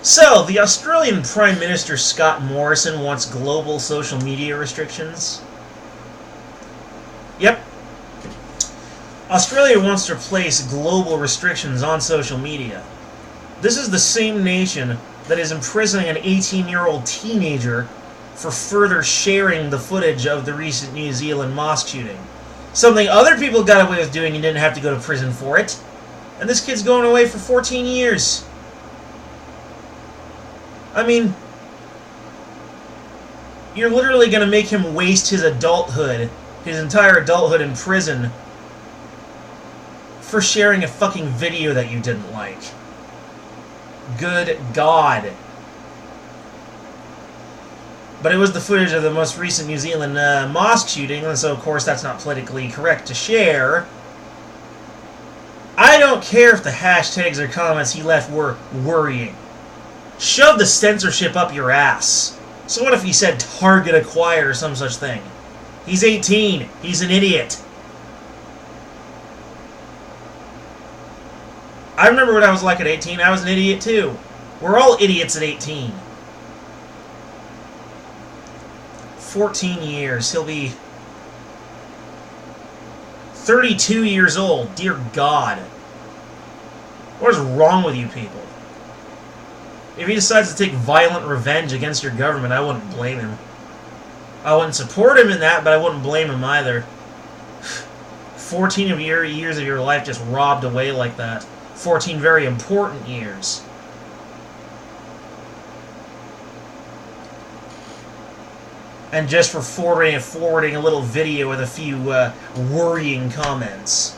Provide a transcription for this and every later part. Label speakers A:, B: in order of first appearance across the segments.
A: So, the Australian Prime Minister Scott Morrison wants global social media restrictions. Yep. Australia wants to place global restrictions on social media. This is the same nation that is imprisoning an 18-year-old teenager for further sharing the footage of the recent New Zealand mosque shooting. Something other people got away with doing and didn't have to go to prison for it. And this kid's going away for 14 years. I mean, you're literally going to make him waste his adulthood, his entire adulthood in prison, for sharing a fucking video that you didn't like. Good God. But it was the footage of the most recent New Zealand mosque shooting, and so of course that's not politically correct to share. I don't care if the hashtags or comments he left were worrying. Shove the censorship up your ass. So what if he said target acquired or some such thing? He's 18. He's an idiot. I remember what I was like at 18. I was an idiot too. We're all idiots at 18. 14 years. He'll be 32 years old. Dear God. What is wrong with you people? If he decides to take violent revenge against your government, I wouldn't blame him. I wouldn't support him in that, but I wouldn't blame him either. 14 of your years of your life just robbed away like that. 14 very important years. And just for forwarding a little video with a few worrying comments.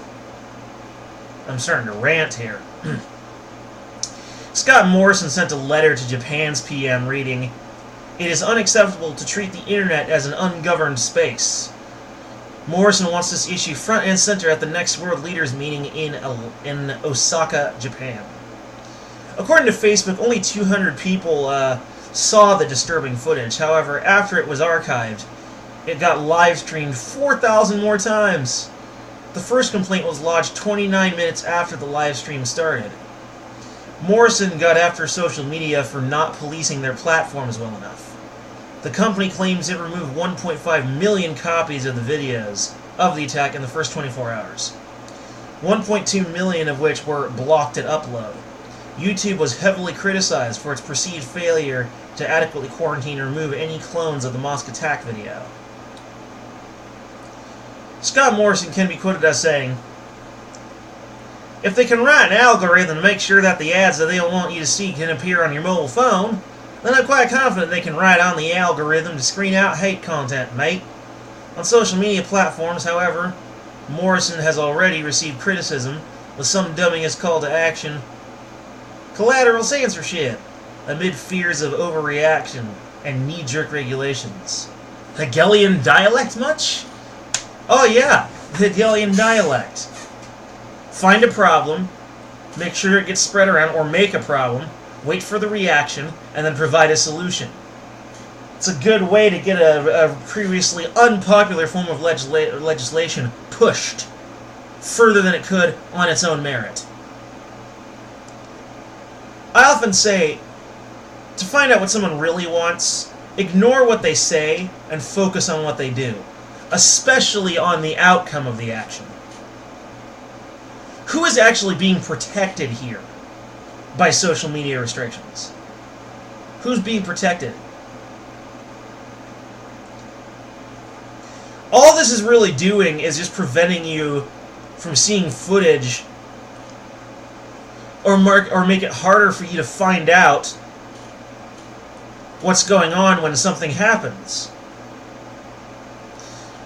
A: I'm starting to rant here. Scott Morrison sent a letter to Japan's PM reading, "It is unacceptable to treat the internet as an ungoverned space." Morrison wants this issue front and center at the next World Leaders meeting in Osaka, Japan. According to Facebook, only 200 people saw the disturbing footage. However, after it was archived, it got live-streamed 4,000 more times. The first complaint was lodged 29 minutes after the live stream started. Morrison got after social media for not policing their platforms well enough. The company claims it removed 1.5 million copies of the videos of the attack in the first 24 hours. 1.2 million of which were blocked at upload. YouTube was heavily criticized for its perceived failure to adequately quarantine and remove any clones of the mosque attack video. Scott Morrison can be quoted as saying, "If they can write an algorithm to make sure that the ads that they don't want you to see can appear on your mobile phone, then I'm quite confident they can write on the algorithm to screen out hate content, mate." On social media platforms, however, Morrison has already received criticism, with some dubbing his call to action collateral censorship, amid fears of overreaction and knee-jerk regulations. Hegelian dialect much? Oh yeah, the Hegelian dialect. Find a problem, make sure it gets spread around, or make a problem, wait for the reaction, and then provide a solution. It's a good way to get a previously unpopular form of legislation pushed further than it could on its own merit. I often say, to find out what someone really wants, ignore what they say and focus on what they do, especially on the outcome of the action. Who is actually being protected here by social media restrictions? Who's being protected? All this is really doing is just preventing you from seeing footage or make it harder for you to find out what's going on when something happens.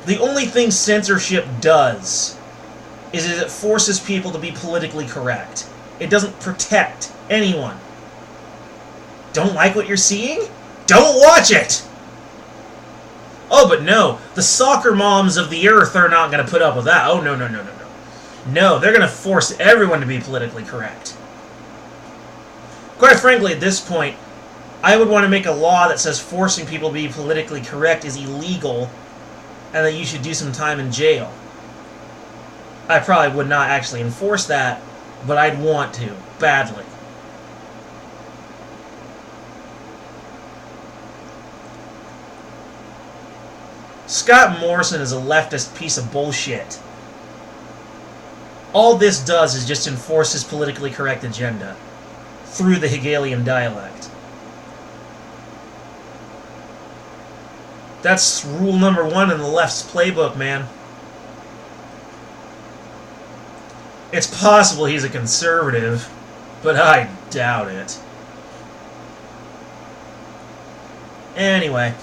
A: The only thing censorship does is it forces people to be politically correct. It doesn't protect anyone. Don't like what you're seeing? Don't watch it! Oh, but no, the soccer moms of the earth are not going to put up with that. Oh, no, no, no, no, no. No, they're going to force everyone to be politically correct. Quite frankly, at this point, I would want to make a law that says forcing people to be politically correct is illegal and that you should do some time in jail. I probably would not actually enforce that, but I'd want to, badly. Scott Morrison is a leftist piece of bullshit. All this does is just enforce his politically correct agenda through the Hegelian dialect. That's rule number 1 in the left's playbook, man. It's possible he's a conservative, but I doubt it. Anyway.